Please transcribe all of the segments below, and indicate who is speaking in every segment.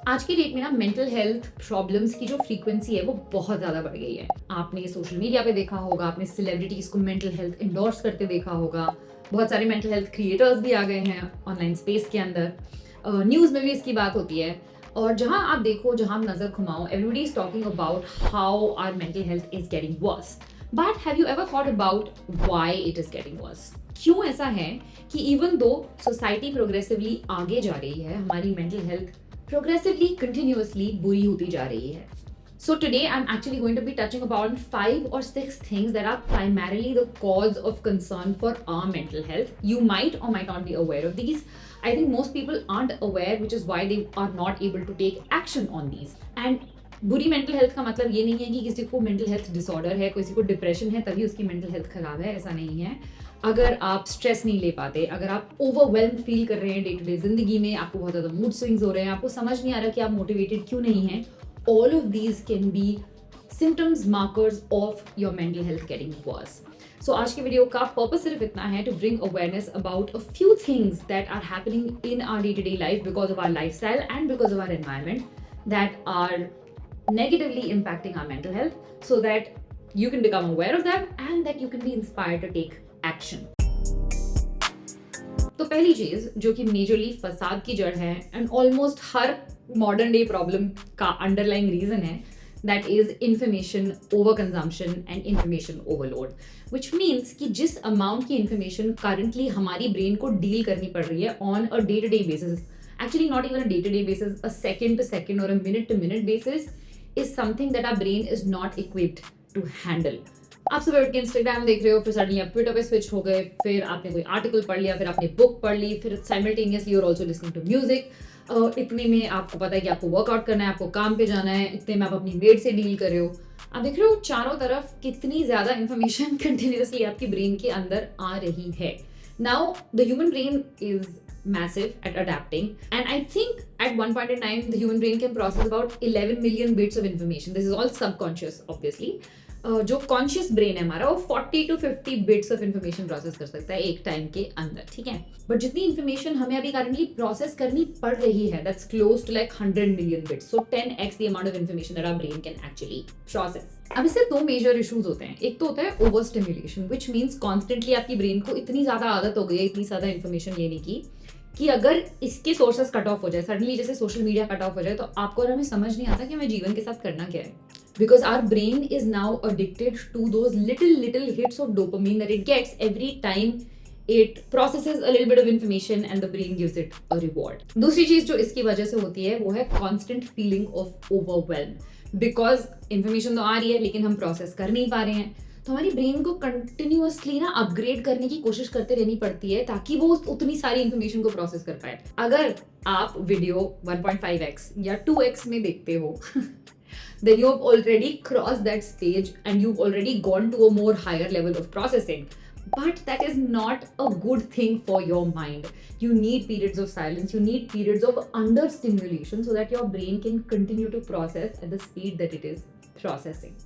Speaker 1: आज की डेट में ना मेंटल हेल्थ प्रॉब्लम्स की जो फ्रीक्वेंसी है वो बहुत ज़्यादा बढ़ गई है। आपने सोशल मीडिया पे देखा होगा, आपने सेलिब्रिटीज़ को मेंटल हेल्थ इंडोर्स करते देखा होगा। बहुत सारे मेंटल हेल्थ क्रिएटर्स भी आ गए हैं ऑनलाइन स्पेस के अंदर। न्यूज़ में भी इसकी बात होती है। और जहाँ आप देखो, जहाँ आप नज़र घुमाओ, everybody is talking about how our mental health is getting worse. But have you ever thought about why it is getting worse? क्यों ऐसा है कि इवन दो सोसाइटी प्रोग्रेसिवली आगे जा रही है, हमारी मेंटल हेल्थ progressively continuously बुरी होती जा रही है. So today I'm actually going to be touching about 5 or 6 things that are primarily the cause of concern for our mental health. You might or might not be aware of these. I think most people aren't aware, which is why they are not able to take action on these. And बुरी mental health का मतलब ये नहीं है कि किसी को mental health disorder है, किसी को डिप्रेशन है तभी उसकी मेंटल हेल्थ खराब है, ऐसा नहीं है. अगर आप स्ट्रेस नहीं ले पाते, अगर आप ओवरवेल्म फील कर रहे हैं डे टू डे जिंदगी में, आपको बहुत ज़्यादा मूड स्विंग्स हो रहे हैं, आपको समझ नहीं आ रहा कि आप मोटिवेटेड क्यों नहीं हैं, all of these can be symptoms, markers of your mental health getting worse. So आज की वीडियो का पर्पस सिर्फ इतना है to bring awareness about a few things that are happening in our day to day life because of our lifestyle and because of our environment that are negatively impacting our mental health, so that you can become aware of them and that you can be inspired to take action. तो पहली चीज जो कि majorly फसाद की जड़ है and almost हर मॉडर्न डे प्रॉब्लम का अंडरलाइंग रीजन है, that is information over consumption and information overload. Which means कि जिस अमाउंट की इंफॉर्मेशन करंटली हमारी ब्रेन को डील करनी पड़ रही है on a day to day basis, actually not even a day-to-day basis, a second-to-second or a minute-to-minute basis, is something that our brain is not equipped to handle. आप सुबह उठ के इंस्टाग्राम देख रहे हो, फिर सडनली आप ट्विटर पे स्विच हो गए, फिर आपने कोई आर्टिकल पढ़ लिया, फिर आपने बुक पढ़ ली, फिर simultaneously you are also listening to music. इतने में आपको पता है कि आपको वर्कआउट करना है, आपको काम पे जाना है, इतने में आप अपनी मेड से डील कर रहे हो. आप देख रहे हो चारों तरफ कितनी ज्यादा इंफॉर्मेशन कंटिन्यूसली आपकी ब्रेन के अंदर आ रही है. Now the human brain is massive at adapting, and I think at one point in time the human brain can process about 11 million bits of information. This is all subconscious obviously. जो conscious brain है हमारा, वो 40 to 50 bits of information process कर सकता है एक time के अंदर, ठीक है. बट जितनी इन्फॉर्मेशन हमें अभी करंटली प्रोसेस करनी पड़ रही है, that's close to like 100 million bits, so 10x the amount of information that our brain can actually process. अब इससे दो मेजर इश्यूज होते हैं. एक तो होता है over stimulation, which means constantly आपकी ब्रेन को इतनी ज्यादा आदत हो गई है इतनी ज्यादा इन्फॉर्मेशन लेने की कि अगर इसके सोर्सेस कट ऑफ हो जाए, सडनली जैसे सोशल मीडिया कट ऑफ हो जाए, तो आपको और हमें समझ नहीं आता कि हमें जीवन के साथ करना क्या है. Because our brain is now addicted to those little hits of dopamine that it gets every time it processes a little bit of information and the brain gives it a reward. दूसरी चीज जो इसकी वजह से होती है वो है constant feeling of overwhelm. Because information तो आ रही है लेकिन हम process कर नहीं पा रहे हैं, तो हमारी ब्रेन को कंटिन्यूअसली ना अपग्रेड करने की कोशिश करते रहनी पड़ती है ताकि वो उतनी सारी इंफॉर्मेशन को प्रोसेस कर पाए. अगर आप वीडियो 1.5x या 2x में देखते हो then you have already crossed that stage and you've already gone to a more higher level of processing. But that is not a good thing for your mind. You need periods of silence, you need periods of understimulation so that your brain can continue to process at the speed that it is processing.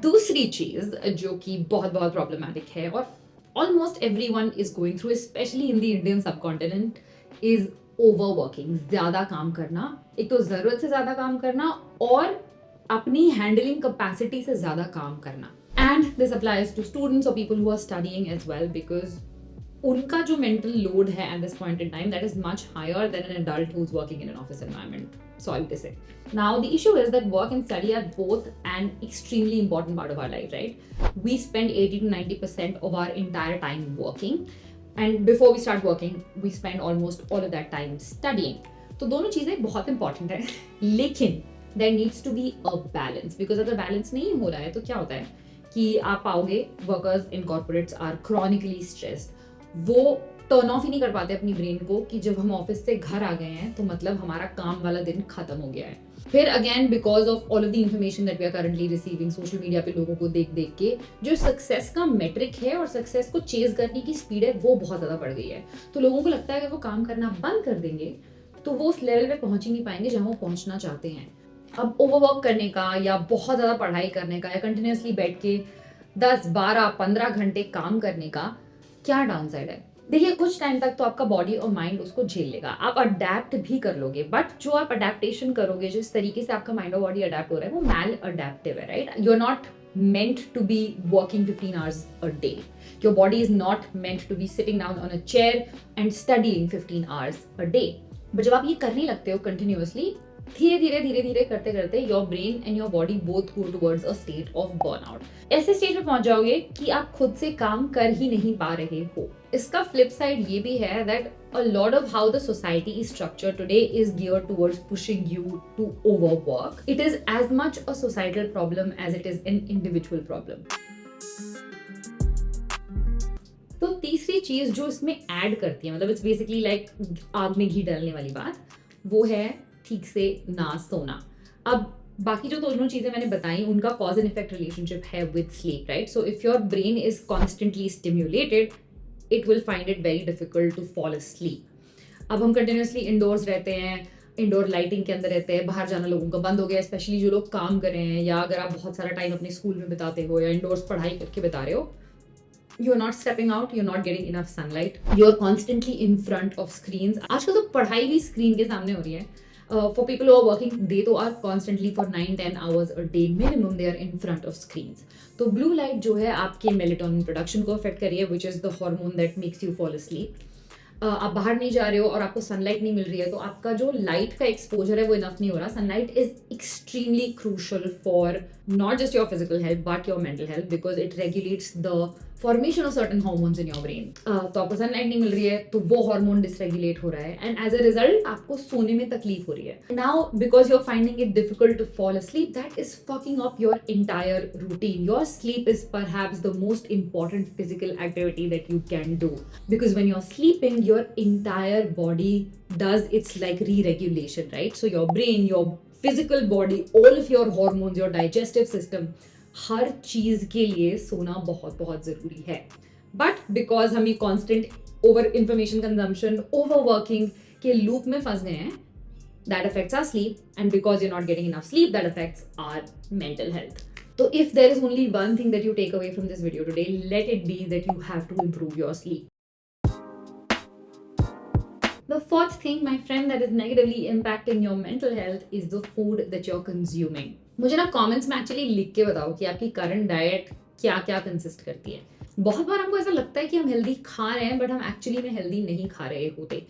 Speaker 1: दूसरी चीज जो कि बहुत बहुत problematic है और almost everyone is going through, specially in the Indian subcontinent, is overworking. ज्यादा काम करना, एक तो जरूरत से ज्यादा काम करना और अपनी हैंडलिंग कैपेसिटी से ज्यादा काम करना. And this applies to students और people who are studying as well, because उनका जो मेंटल लोड है at this point in time, that is much higher than an adult who is working in an office environment. Sorry to say. Now the issue is that work and study are both an extremely important part of our life, right? We spend 80 to 90% of our entire time working, and before we start working, we spend almost all of that time studying. तो दोनों चीजें बहुत important है, लेकिन there needs to be a balance, because अगर balance नहीं हो रहा है तो क्या होता है कि आप पाओगे workers in corporates are chronically stressed. वो टर्न ऑफ ही नहीं कर पाते अपनी ब्रेन को कि जब हम ऑफिस से घर आ गए हैं तो मतलब हमारा काम वाला दिन खत्म हो गया है. फिर again because of all of the information that we are currently receiving social media पे, लोगों को देख देख के जो सक्सेस का मेट्रिक है और सक्सेस को चेज करने की स्पीड है वो बहुत ज्यादा बढ़ गई है. तो लोगों को लगता है कि वो काम करना बंद कर देंगे तो वो उस लेवल पे पहुंच ही नहीं पाएंगे जहां वो पहुंचना चाहते हैं. अब ओवरवर्क करने का या बहुत ज्यादा पढ़ाई करने का या कंटिन्यूसली बैठ के 10, 12, 15 घंटे काम करने का क्या डाउनसाइड है? देखिए कुछ टाइम तक तो आपका बॉडी और माइंड उसको झेल लेगा, आप अडेप्ट भी कर लोगे, बट जो आप अडेप्टेशन करोगे, जिस तरीके से आपका माइंड और बॉडी अडेप्ट हो रहा है वो मैल अडेप्टिव है, right? You are not meant to be working 15 hours a day. Your body is not meant to be sitting down on a chair and studying 15 hours a day. But जब आप ये करने लगते हो continuously, धीरे धीरे करते करते your brain and your body both go towards a state of burnout. ऐसे स्टेज पे पहुंच जाओगे कि आप खुद से काम कर ही नहीं पा रहे हो। इसका फ्लिप साइड ये भी है that a lot of how the society is structured today is geared towards pushing you to overwork. It is as much a societal problem as it is an individual problem. तो तीसरी चीज जो इसमें add करती है, मतलब it's basically like आग में घी डालने वाली बात, वो है ठीक से ना सोना। अब बाकी जो दोनों चीजें मैंने बताई उनका कॉज एंड इफेक्ट रिलेशनशिप है with sleep, right? So if your brain is constantly stimulated, it will find it very difficult to fall asleep. अब हम कंटिन्यूसली इंडोर्स रहते हैं, इंडोर लाइटिंग के अंदर रहते हैं, बाहर जाना लोगों का बंद हो गया, स्पेशली जो लोग काम कर रहे हैं या अगर आप बहुत सारा टाइम अपने स्कूल में बिताते हो या इंडोर्स पढ़ाई करके बिता रहे हो, you're not stepping out, you're not getting enough sunlight, you're constantly in front of screens. आजकल तो पढ़ाई भी स्क्रीन के सामने हो रही है. For people who are working, they तो are constantly for 9-10 hours a day minimum, they are in front of screens. तो blue light जो है आपके melatonin production को affect कर रही है, which is the hormone that makes you fall asleep. आप बाहर नहीं जा रहे हो और आपको सनलाइट नहीं मिल रही है, तो आपका जो लाइट का एक्सपोजर है वो इनफ नहीं हो रहा. Sunlight is extremely crucial for not just your physical health but your mental health, because it regulates the formation of certain hormones in your brain. तो आपको सनलाइट नहीं मिल रही है तो वो हार्मोन डिसरेगुलेट हो रहा है एंड एज अ रिजल्ट आपको सोने में तकलीफ हो रही है. Now because you are finding it difficult to fall asleep, that is fucking up your entire routine. Your sleep is perhaps the most important physical activity that you can do, because when you're sleeping your entire body does its like re-regulation, right? So your brain, your physical body, all of your hormones, your digestive system, हर चीज के लिए सोना बहुत बहुत जरूरी है. But because हम ये constant over information consumption, overworking के लूप में फंस गए हैं, that affects our sleep, and because you're not getting enough sleep, that affects our mental health. So if there is only one thing that you take away from this video today, let it be that you have to improve your sleep. The fourth thing, my friend, that is negatively impacting your mental health is the food that you're consuming. मुझे ना comments में actually लिख के बताओ कि आपकी current diet क्या क्या consist करती है. बहुत बार हमको ऐसा लगता है कि हम healthy खा रहे हैं, but हम actually में healthy नहीं खा रहे होते.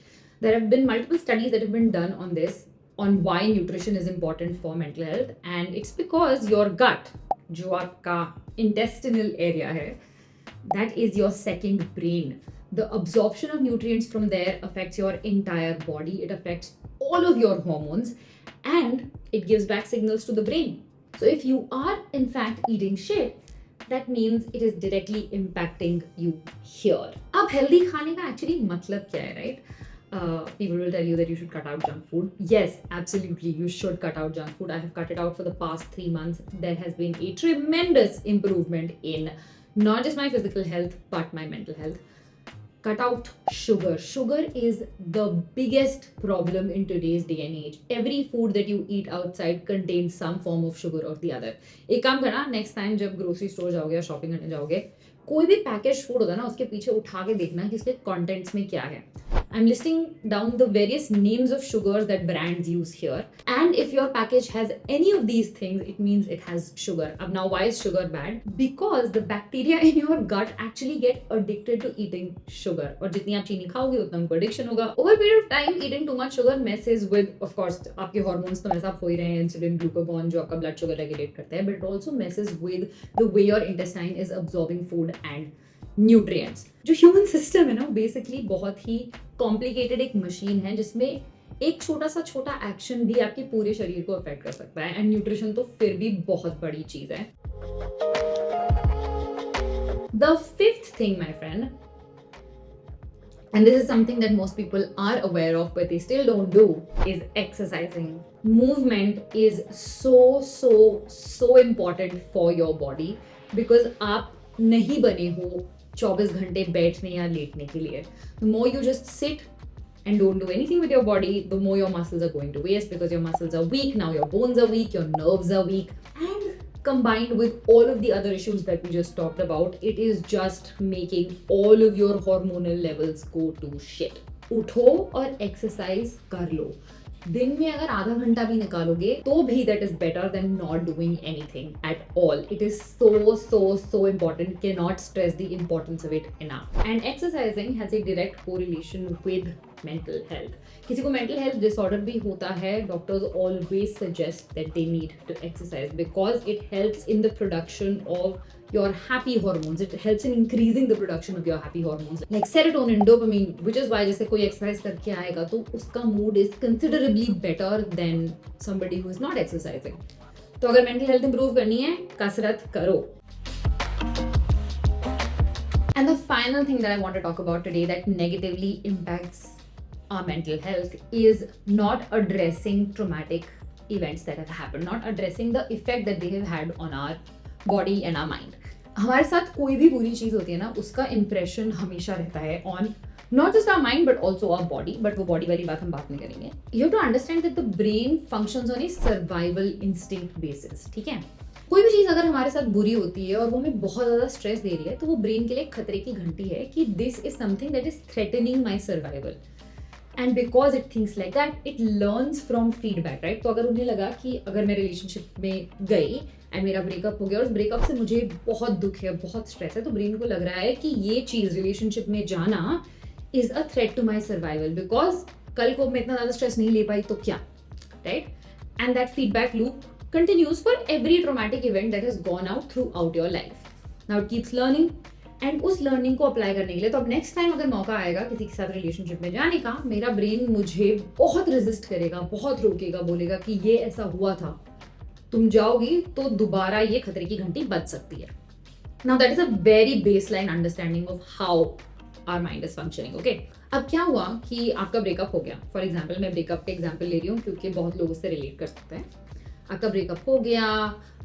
Speaker 1: There have been multiple studies that have been done on this, on why nutrition is important for mental health, and it's because your gut, जो आपका intestinal area है, that is your second brain. The absorption of nutrients from there affects your entire body. It affects all of your hormones, and it gives back signals to the brain. So if you are in fact eating shit, that means it is directly impacting you here. अब healthy खाने का actually मतलब क्या है, right? People will tell you that you should cut out junk food. Yes, absolutely, you should cut out junk food. I have cut it out for the past 3 months. There has been a tremendous improvement in not just my physical health, but my mental health. Cut out sugar. Sugar is the biggest problem in today's day and age. Every food that you eat outside contains some form of sugar or the other. एक काम करना, next time जब grocery store जाओगे या shopping करने जाओगे, कोई भी पैकेज फूड होता है ना, उसके पीछे उठा के देखना कि इसके कंटेंट्स में क्या है. I'm listing down the various names of sugars that brands use here, and if your package has any of these things, it means it has sugar. Now why is sugar bad? Because the bacteria in your gut actually get addicted to eating sugar. और जितनी आप चीनी खाओगे उतना उनको addiction होगा. Over a period of time, eating too much sugar messes with, of course, आपके hormones तो ऐसा हो ही रहे हैं, insulin, glucagon जो आपका blood sugar regulate करते हैं, but it also messes with the way your intestine is absorbing food and nutrients. जो ह्यूमन सिस्टम है ना, बेसिकली बहुत ही कॉम्प्लिकेटेड एक मशीन है जिसमें एक छोटा एक्शन भी आपके पूरे शरीर को अफेक्ट कर सकता है, एंड न्यूट्रिशन तो फिर भी बहुत बड़ी चीज है. The fifth thing, my friend, and this is something that most people are aware of but they still don't do, is exercising. Movement is so important for your body, because आप नहीं बने हो 24 घंटे बैठने या लेटने के लिए. The more you just sit and don't do anything with your body, the more your muscles are going to waste, because your muscles are weak. Now your bones are weak, your nerves are weak, and combined with all of the other issues that we just talked about, it is just making all of your hormonal levels go to shit. उठो और exercise कर लो. दिन में अगर आधा घंटा भी निकालोगे तो भी that is better than not doing anything at all. It is so important. Cannot stress the importance of it enough. And exercising has a direct correlation with mental health. किसी को mental health disorder भी होता है, doctors always suggest that they need to exercise because it helps in the production of your happy hormones. It helps in increasing the production of your happy hormones like serotonin, dopamine, which is why जैसे कोई exercise करके आएगा तो उसका mood is considerably better than somebody who is not exercising. तो अगर mental health improve करनी है, कसरत करो. And the final thing that I want to talk about today that negatively impacts our mental health is not addressing traumatic events that have happened, not addressing the effect that they have had on our body and our mind. हमारे साथ कोई भी बुरी चीज होती है ना, उसका impression हमेशा रहता है on not just our mind but also our body. But वो body वाली बात हम बात नहीं करेंगे. You have to understand that the brain functions on a survival instinct basis. ठीक है, कोई भी चीज अगर हमारे साथ बुरी होती है और वो हमें बहुत ज्यादा स्ट्रेस दे रही है तो वो ब्रेन के लिए खतरे की घंटी है कि this is something that is threatening my survival. And because it thinks like that it learns from feedback, right. तो अगर उन्हें लगा कि अगर मैं रिलेशनशिप में गई एंड मेरा ब्रेकअप हो गया और उस ब्रेकअप से मुझे बहुत दुख है, बहुत स्ट्रेस है, तो ब्रेन को लग रहा है कि ये चीज रिलेशनशिप में जाना is a threat to my survival because कल को मैं इतना ज्यादा स्ट्रेस नहीं ले पाई तो क्या, right. And that feedback loop continues for every traumatic event that has gone out throughout your life. Now it keeps learning and उस learning को apply करने के लिए तो अब next time अगर मौका आएगा किसी के साथ relationship में जाने का, मेरा brain मुझे बहुत resist करेगा, बहुत रोकेगा, बोलेगा कि ये ऐसा हुआ था, तुम जाओगी तो दोबारा ये खतरे की घंटी बज सकती है. Now that is a very baseline understanding of how our mind is functioning, okay? अब क्या हुआ कि आपका ब्रेकअप हो गया. फॉर एग्जाम्पल मैं ब्रेकअप का एग्जाम्पल ले रही हूँ क्योंकि बहुत लोग उससे रिलेट कर सकते हैं. आपका ब्रेकअप हो गया,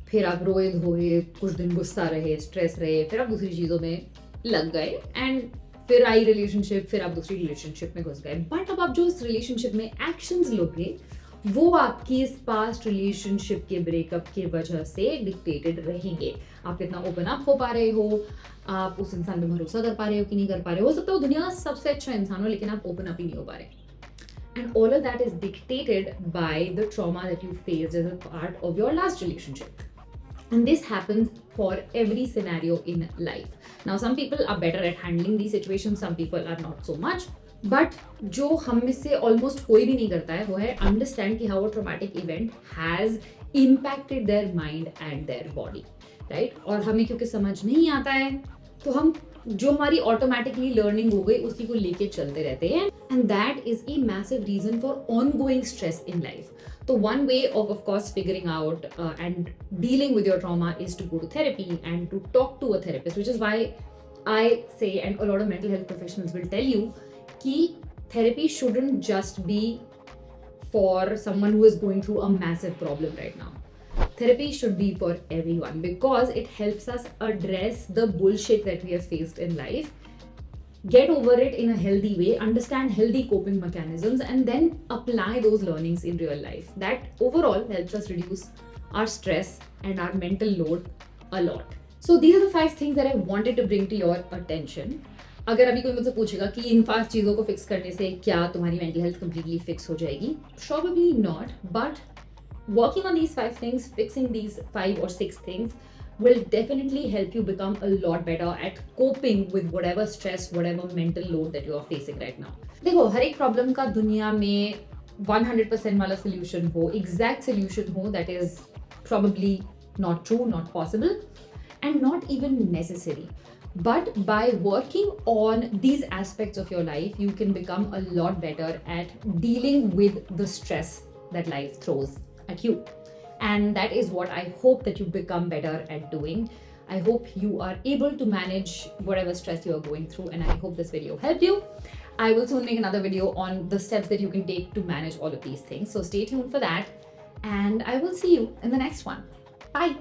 Speaker 1: फिर आप रोए धोए, कुछ दिन गुस्सा रहे, स्ट्रेस रहे, फिर आप दूसरी चीज़ों में लग गए एंड फिर आई रिलेशनशिप, फिर आप दूसरी रिलेशनशिप में घुस गए. बट अब आप जो इस रिलेशनशिप में एक्शंस लोगे वो आपकी इस पास्ट रिलेशनशिप के ब्रेकअप की वजह से डिक्टेटेड रहेंगे. आप कितना ओपन अप हो पा रहे हो, आप उस इंसान पे भरोसा कर पा रहे हो कि नहीं कर पा रहे हो सकता है वो दुनिया का सबसे अच्छा इंसान हो लेकिन आप ओपन अप ही नहीं हो पा रहे. And all of that is dictated by the trauma that you faced as a part of your last relationship. And this happens for every scenario in life. Now, some people are better at handling these situations, some people are not so much. But जो हम में से almost कोई भी नहीं करता है वो है understand कि how a traumatic event has impacted their mind and their body, right? और हमें क्योंकि समझ नहीं आता है तो हम जो हमारी ऑटोमेटिकली लर्निंग हो गई उसी को लेके चलते रहते हैं. And that is a massive reason for ongoing stress in life. तो one way of course figuring out and dealing with your trauma is to go to therapy and to talk to a therapist, which is why I say and a lot of mental health professionals will tell you कि therapy shouldn't just be for someone who is going through a massive problem right now. Therapy should be for everyone because it helps us address the bullshit that we have faced in life, get over it in a healthy way, understand healthy coping mechanisms, and then apply those learnings in real life. That overall helps us reduce our stress and our mental load a lot. So these are the 5 things that I wanted to bring to your attention. अगर अभी कोई मुझसे पूछेगा कि इन 5 चीज़ों को fix करने से क्या तुम्हारी मेंटल हेल्थ completely फिक्स हो जाएगी, probably not, but working on these 5 things, fixing these 5 or 6 things will definitely help you become a lot better at coping with whatever stress, whatever mental load that you are facing right now. देखो हर एक problem का दुनिया में 100% वाला solution हो, exact solution हो, that is probably not true, not possible and not even necessary. But by working on these aspects of your life, you can become a lot better at dealing with the stress that life throws at you. And that is what I hope that you become better at doing. I hope you are able to manage whatever stress you are going through and I hope this video helped you. I will soon make another video on the steps that you can take to manage all of these things. So stay tuned for that and I will see you in the next one. Bye.